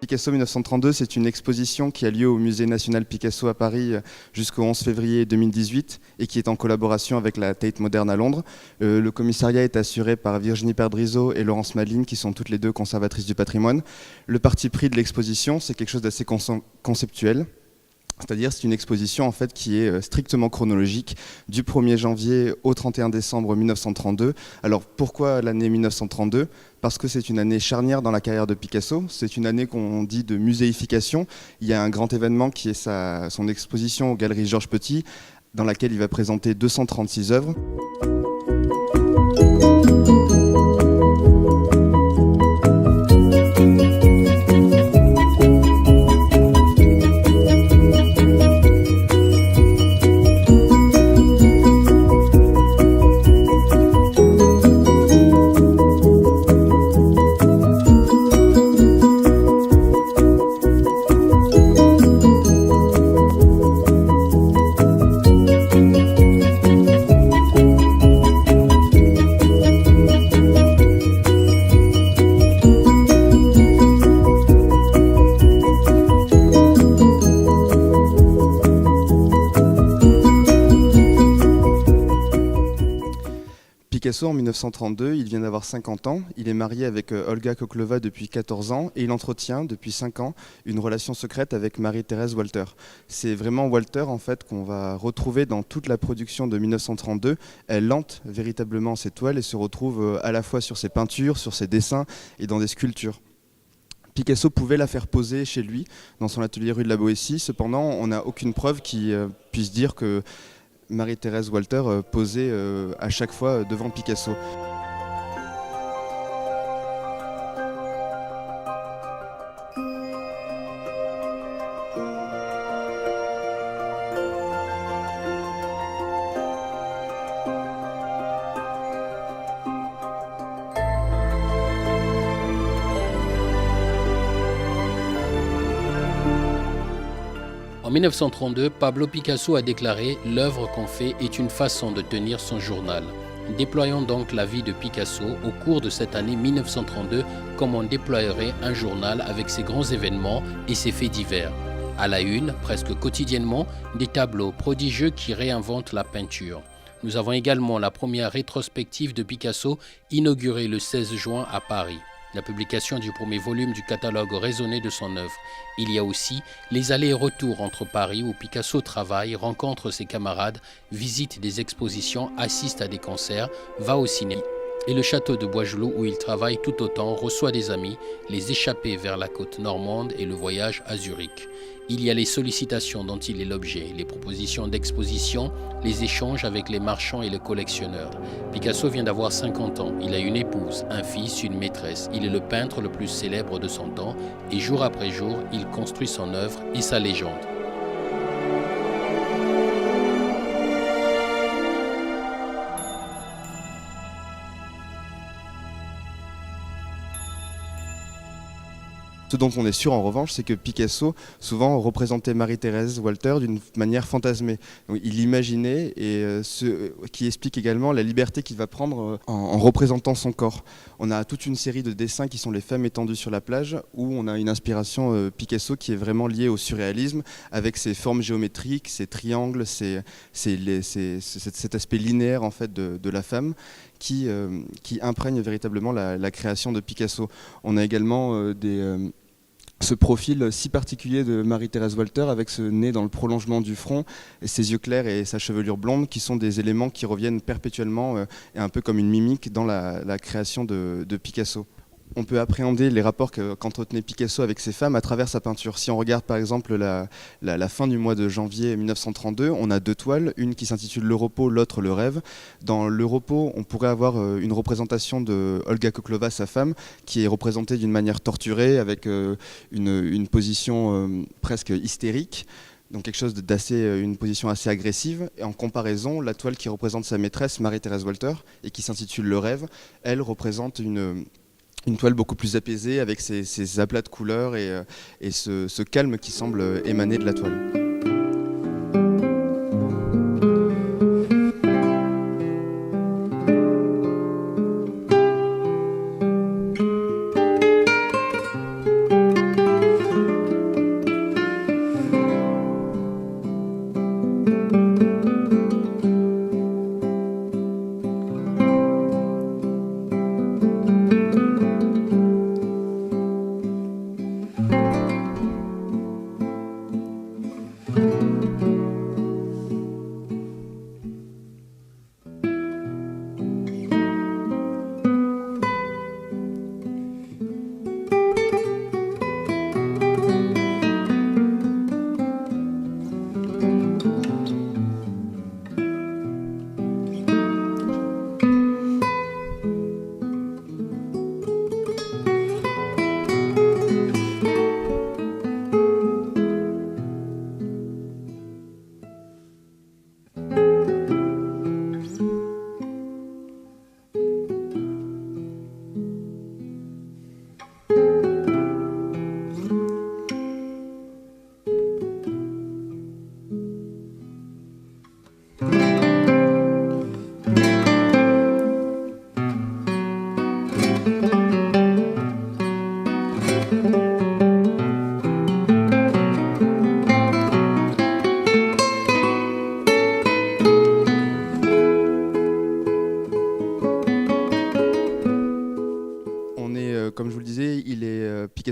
Picasso 1932, c'est une exposition qui a lieu au Musée national Picasso à Paris jusqu'au 11 février 2018 et qui est en collaboration avec la Tate Modern à Londres. Le commissariat est assuré par Virginie Perdrizzo et Laurence Maline, qui sont toutes les deux conservatrices du patrimoine. Le parti pris de l'exposition, c'est quelque chose d'assez conceptuel. C'est-à-dire c'est une exposition en fait qui est strictement chronologique du 1er janvier au 31 décembre 1932. Alors pourquoi l'année 1932 ? Parce que c'est une année charnière dans la carrière de Picasso. C'est une année qu'on dit de muséification. Il y a un grand événement qui est son exposition aux Galeries Georges Petit, dans laquelle il va présenter 236 œuvres. Picasso, en 1932, il vient d'avoir 50 ans, il est marié avec Olga Koklova depuis 14 ans et il entretient depuis 5 ans une relation secrète avec Marie-Thérèse Walter. C'est vraiment Walter en fait qu'on va retrouver dans toute la production de 1932. Elle lente véritablement ses toiles et se retrouve à la fois sur ses peintures, sur ses dessins et dans des sculptures. Picasso pouvait la faire poser chez lui, dans son atelier rue de la Boétie. Cependant, on n'a aucune preuve qui puisse dire que Marie-Thérèse Walter posait à chaque fois devant Picasso. En 1932, Pablo Picasso a déclaré « L'œuvre qu'on fait est une façon de tenir son journal ». Déployons donc la vie de Picasso au cours de cette année 1932 comme on déployerait un journal avec ses grands événements et ses faits divers. À la une, presque quotidiennement, des tableaux prodigieux qui réinventent la peinture. Nous avons également la première rétrospective de Picasso inaugurée le 16 juin à Paris. La publication du premier volume du catalogue raisonné de son œuvre. Il y a aussi les allers et retours entre Paris où Picasso travaille, rencontre ses camarades, visite des expositions, assiste à des concerts, va au cinéma. Et le château de Boisgeloup où il travaille tout autant, reçoit des amis, les échappées vers la côte normande et le voyage à Zurich. Il y a les sollicitations dont il est l'objet, les propositions d'exposition, les échanges avec les marchands et les collectionneurs. Picasso vient d'avoir 50 ans, il a une épouse, un fils, une maîtresse. Il est le peintre le plus célèbre de son temps et jour après jour, il construit son œuvre et sa légende. Ce dont on est sûr en revanche, c'est que Picasso souvent représentait Marie-Thérèse Walter d'une manière fantasmée. Donc, il l'imaginait et ce qui explique également la liberté qu'il va prendre en représentant son corps. On a toute une série de dessins qui sont les femmes étendues sur la plage où on a une inspiration Picasso qui est vraiment liée au surréalisme avec ses formes géométriques, ses triangles, cet aspect linéaire en fait de la femme qui imprègne véritablement la création de Picasso. On a également ce profil si particulier de Marie-Thérèse Walter avec ce nez dans le prolongement du front, et ses yeux clairs et sa chevelure blonde qui sont des éléments qui reviennent perpétuellement et un peu comme une mimique dans la création de Picasso. On peut appréhender les rapports qu'entretenait Picasso avec ses femmes à travers sa peinture. Si on regarde par exemple la fin du mois de janvier 1932, on a 2 toiles, une qui s'intitule Le repos, l'autre Le rêve. Dans Le repos, on pourrait avoir une représentation de Olga Koklova, sa femme, qui est représentée d'une manière torturée, avec une position presque hystérique. Donc quelque chose une position assez agressive. Et en comparaison, la toile qui représente sa maîtresse, Marie-Thérèse Walter, et qui s'intitule Le rêve, elle représente une toile beaucoup plus apaisée avec ses aplats de couleurs et ce calme qui semble émaner de la toile.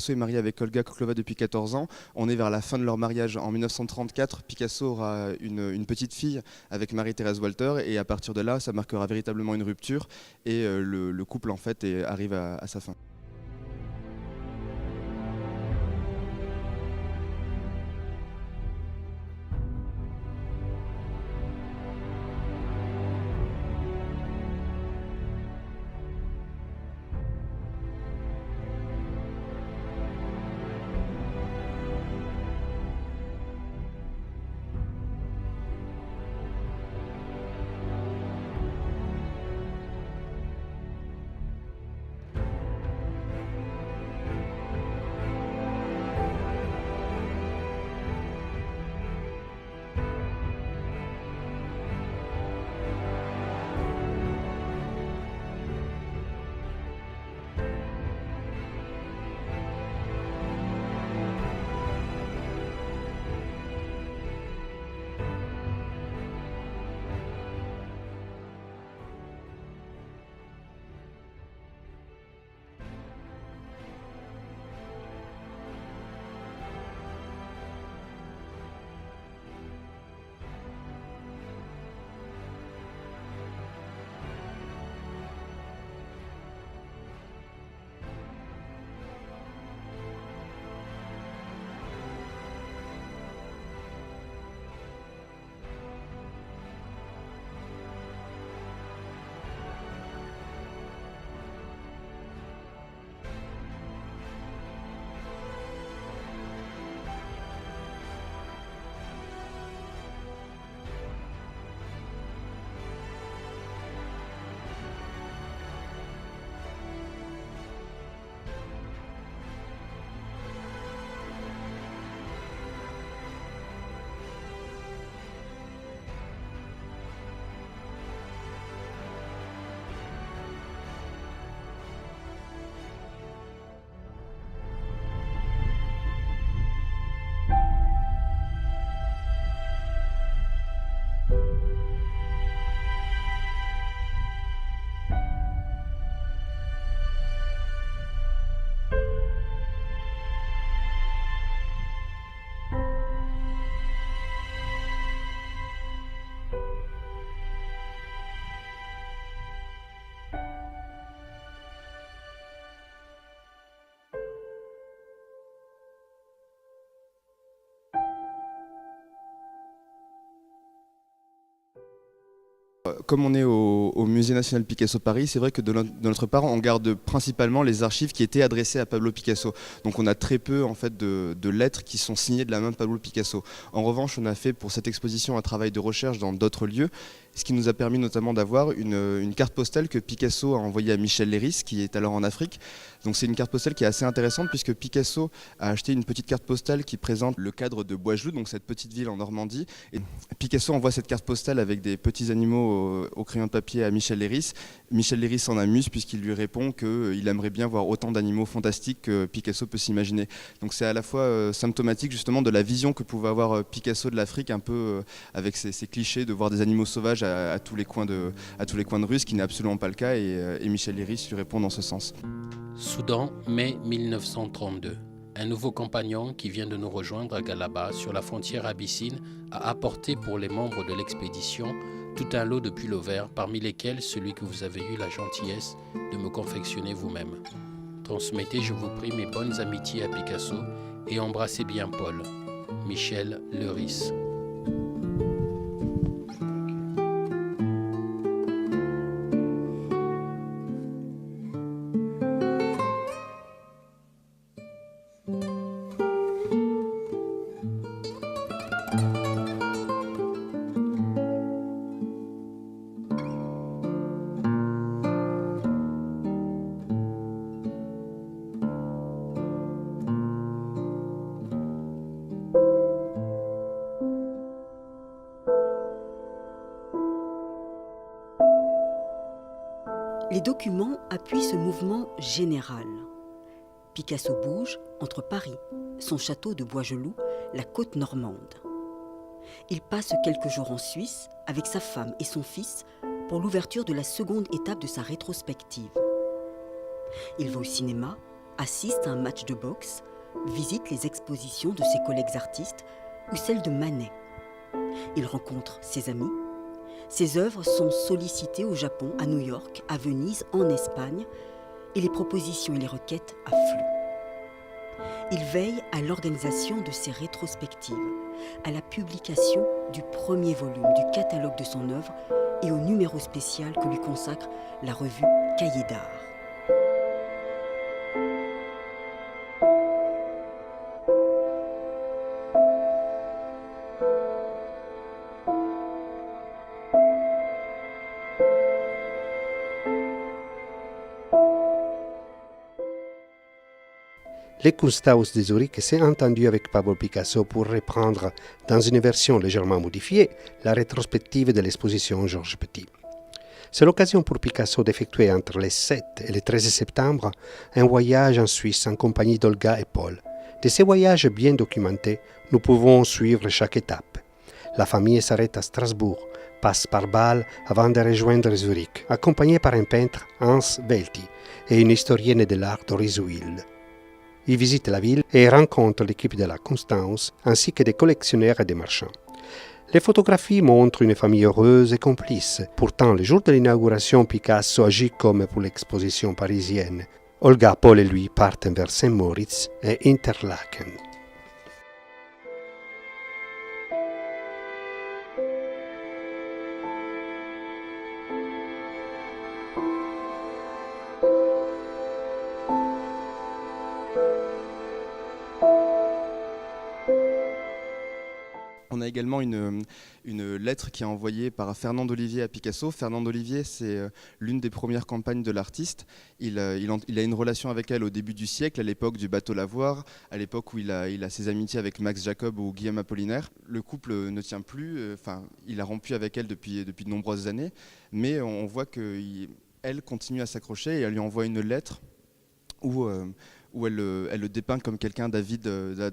Picasso est marié avec Olga Koklova depuis 14 ans. On est vers la fin de leur mariage. En 1934, Picasso aura une petite fille avec Marie-Thérèse Walter, et à partir de là, ça marquera véritablement une rupture, et le couple en fait arrive à sa fin. Comme on est au Musée national Picasso Paris, c'est vrai que de notre part, on garde principalement les archives qui étaient adressées à Pablo Picasso. Donc on a très peu en fait de lettres qui sont signées de la main de Pablo Picasso. En revanche, on a fait pour cette exposition un travail de recherche dans d'autres lieux, ce qui nous a permis notamment d'avoir une carte postale que Picasso a envoyée à Michel Leiris, qui est alors en Afrique. Donc c'est une carte postale qui est assez intéressante, puisque Picasso a acheté une petite carte postale qui présente le cadre de Boisgelou, donc cette petite ville en Normandie. Et Picasso envoie cette carte postale avec des petits animaux au crayon de papier à Michel Leiris. Michel Leiris s'en amuse puisqu'il lui répond qu'il aimerait bien voir autant d'animaux fantastiques que Picasso peut s'imaginer. Donc c'est à la fois symptomatique justement de la vision que pouvait avoir Picasso de l'Afrique, un peu avec ses clichés de voir des animaux sauvages à tous les coins de rue, ce qui n'est absolument pas le cas, et Michel Leiris lui répond dans ce sens. Soudan, mai 1932. Un nouveau compagnon qui vient de nous rejoindre à Galaba, sur la frontière abyssine, a apporté pour les membres de l'expédition tout un lot de pullovers, parmi lesquels celui que vous avez eu la gentillesse de me confectionner vous-même. Transmettez, je vous prie, mes bonnes amitiés à Picasso et embrassez bien Paul. Michel Leiris. Les documents appuient ce mouvement général. Picasso bouge entre Paris, son château de Boisgelou, la côte normande. Il passe quelques jours en Suisse avec sa femme et son fils pour l'ouverture de la seconde étape de sa rétrospective. Il va au cinéma, assiste à un match de boxe, visite les expositions de ses collègues artistes ou celles de Manet. Il rencontre ses amis. Ses œuvres sont sollicitées au Japon, à New York, à Venise, en Espagne, et les propositions et les requêtes affluent. Il veille à l'organisation de ses rétrospectives, à la publication du premier volume du catalogue de son œuvre et au numéro spécial que lui consacre la revue Cahiers d'art. Le Kunsthaus de Zurich s'est entendu avec Pablo Picasso pour reprendre, dans une version légèrement modifiée, la rétrospective de l'exposition Georges Petit. C'est l'occasion pour Picasso d'effectuer entre le 7 et le 13 septembre un voyage en Suisse en compagnie d'Olga et Paul. De ces voyages bien documentés, nous pouvons suivre chaque étape. La famille s'arrête à Strasbourg, passe par Bâle avant de rejoindre Zurich, accompagnée par un peintre, Hans Welti, et une historienne de l'art, Doris Wild. Il visite la ville et rencontre l'équipe de la Kunsthaus ainsi que des collectionneurs et des marchands. Les photographies montrent une famille heureuse et complice. Pourtant, le jour de l'inauguration, Picasso agit comme pour l'exposition parisienne. Olga, Paul et lui partent vers Saint-Moritz et Interlaken. On a également une lettre qui est envoyée par Fernand d'Olivier à Picasso. Fernand d'Olivier, c'est l'une des premières campagnes de l'artiste. Il a une relation avec elle au début du siècle, à l'époque du bateau Lavoir, à l'époque où il a ses amitiés avec Max Jacob ou Guillaume Apollinaire. Le couple ne tient plus, il a rompu avec elle depuis de nombreuses années, mais on voit qu'elle continue à s'accrocher et elle lui envoie une lettre où elle le dépeint comme quelqu'un d'avide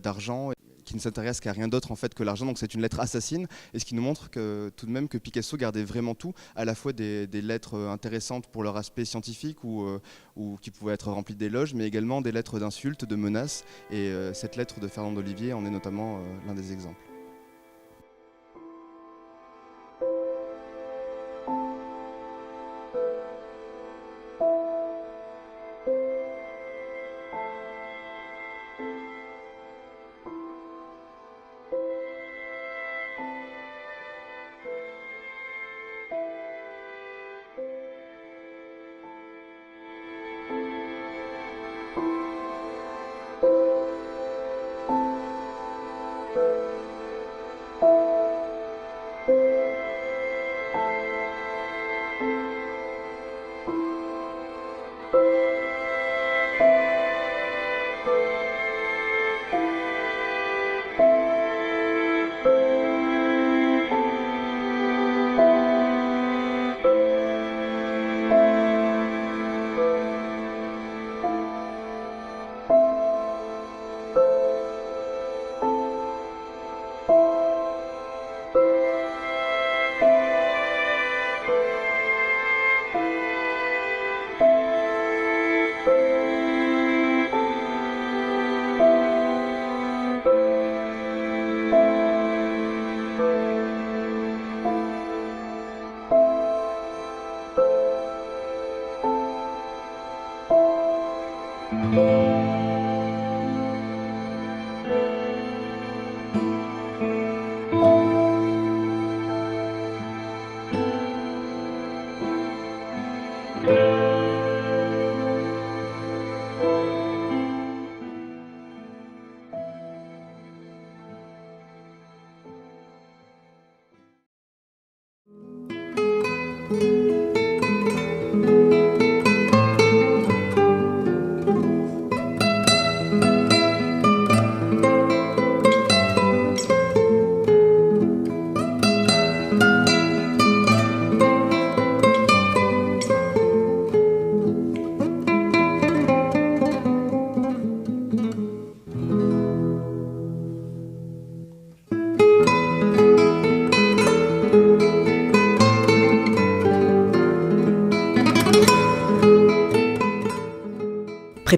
d'argent, qui ne s'intéresse qu'à rien d'autre en fait que l'argent, donc c'est une lettre assassine, et ce qui nous montre que tout de même que Picasso gardait vraiment tout, à la fois des lettres intéressantes pour leur aspect scientifique ou qui pouvaient être remplies d'éloges, mais également des lettres d'insultes, de menaces, et cette lettre de Fernand d'Olivier en est notamment l'un des exemples.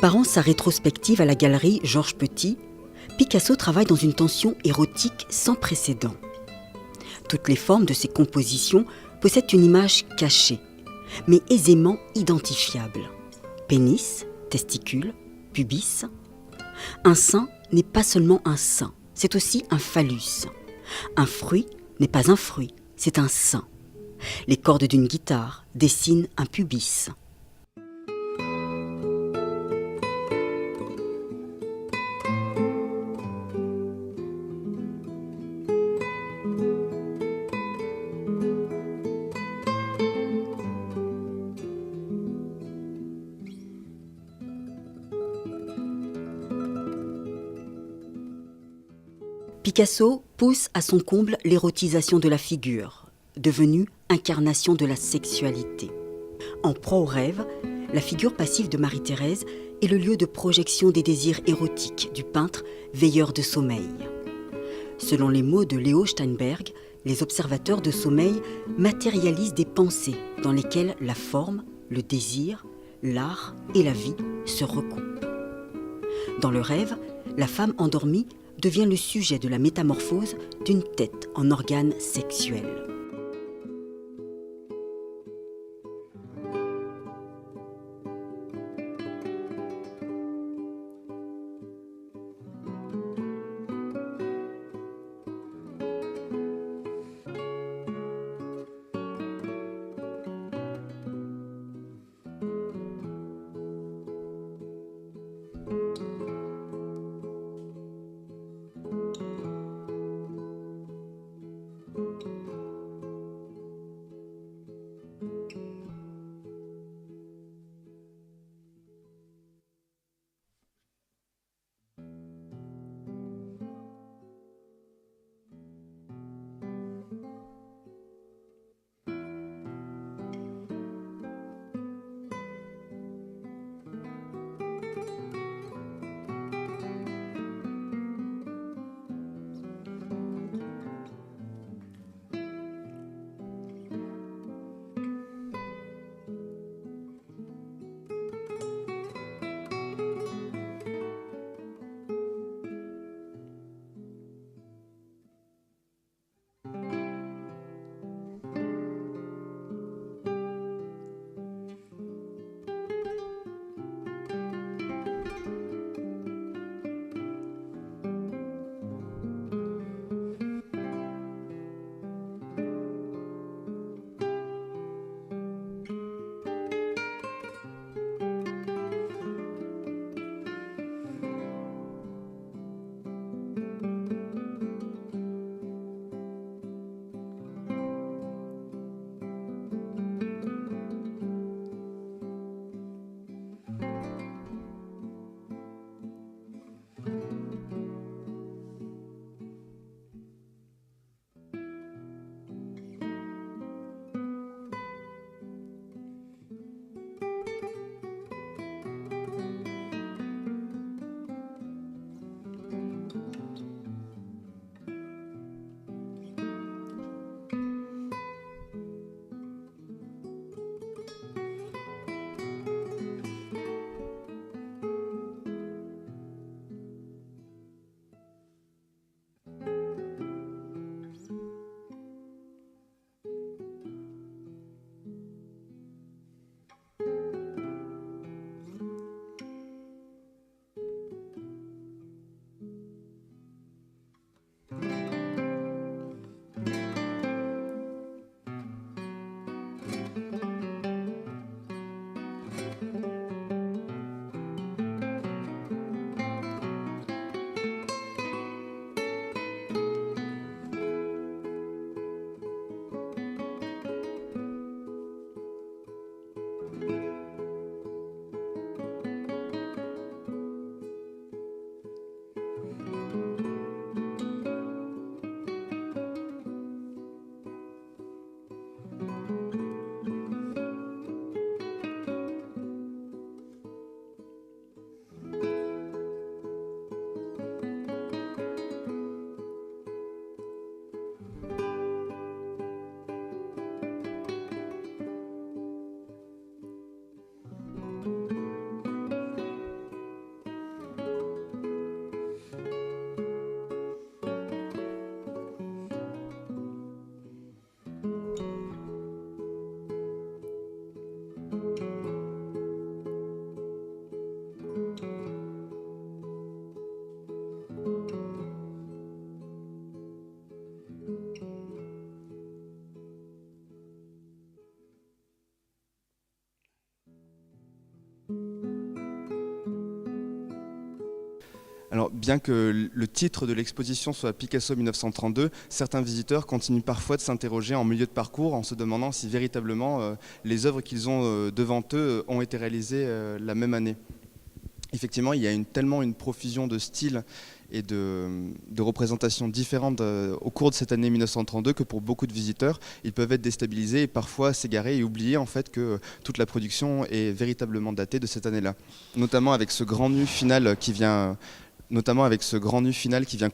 Préparant sa rétrospective à la galerie Georges Petit, Picasso travaille dans une tension érotique sans précédent. Toutes les formes de ses compositions possèdent une image cachée, mais aisément identifiable. Pénis, testicule, pubis. Un sein n'est pas seulement un sein, c'est aussi un phallus. Un fruit n'est pas un fruit, c'est un sein. Les cordes d'une guitare dessinent un pubis. Picasso pousse à son comble l'érotisation de la figure, devenue incarnation de la sexualité. En proie au rêve, la figure passive de Marie-Thérèse est le lieu de projection des désirs érotiques du peintre veilleur de sommeil. Selon les mots de Léo Steinberg, les observateurs de sommeil matérialisent des pensées dans lesquelles la forme, le désir, l'art et la vie se recoupent. Dans le rêve, la femme endormie devient le sujet de la métamorphose d'une tête en organe sexuel. Alors, bien que le titre de l'exposition soit Picasso 1932, certains visiteurs continuent parfois de s'interroger en milieu de parcours en se demandant si véritablement les œuvres qu'ils ont devant eux ont été réalisées la même année. Effectivement, il y a tellement une profusion de styles et de représentations différentes au cours de cette année 1932 que pour beaucoup de visiteurs, ils peuvent être déstabilisés et parfois s'égarer et oublier en fait que toute la production est véritablement datée de cette année-là. Notamment avec ce grand nu final qui vient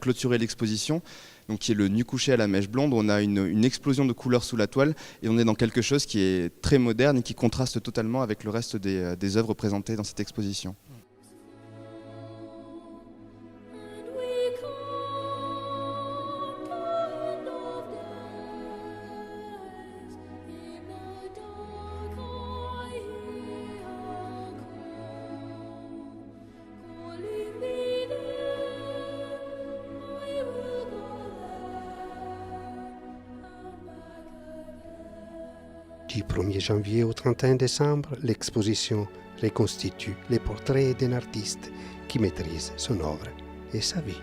clôturer l'exposition, donc qui est le nu couché à la mèche blonde. On a une explosion de couleurs sous la toile et on est dans quelque chose qui est très moderne et qui contraste totalement avec le reste des œuvres présentées dans cette exposition. Du 1er janvier au 31 décembre, l'exposition reconstitue les portraits d'un artiste qui maîtrise son œuvre et sa vie.